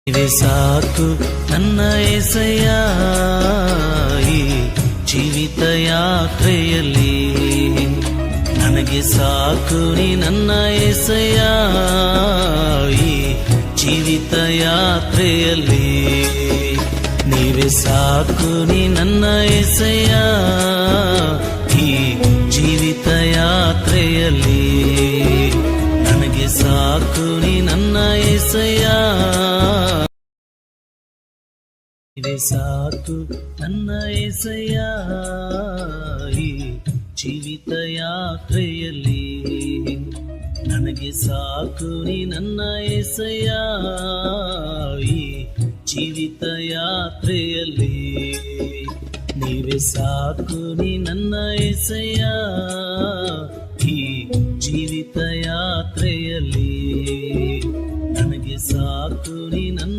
ನೀವೇ ಸಾಕು ನನ್ನ యేసయ్య, ಈ ಜೀವಿತ ಯಾತ್ರೆಯಲ್ಲಿ ನನಗೆ ಸಾಕು ನೀ ನನ್ನ యేసయ్య, ಈ ಜೀವಿತ ಯಾತ್ರೆಯಲ್ಲಿ ನೀವೇ ಸಾಕು ನೀ ನನ್ನ యేసయ్య, ಈ ಜೀವಿತ ಯಾತ್ರೆಯಲ್ಲಿ ನನಗೆ ಸಾಕು ನೀ ನನ್ನ యేసయ్య, ನೀವೇ ಸಾಕು ನನ್ನ యేసయ్య, ಈ ಜೀವಿತ ಯಾತ್ರೆಯಲ್ಲಿ ನನಗೆ ಸಾಕು ನೀ ನನ್ನ యేసయ్య, ಈ ಜೀವಿತ ಯಾತ್ರೆಯಲ್ಲಿ ನೀವೇ ಸಾಕು ನೀ ನನ್ನ యేసయ్య, ಈ ಜೀವಿತ ಯಾತ್ರೆಯಲ್ಲಿ ನನಗೆ ಸಾಕು ನೀ ನನ್ನ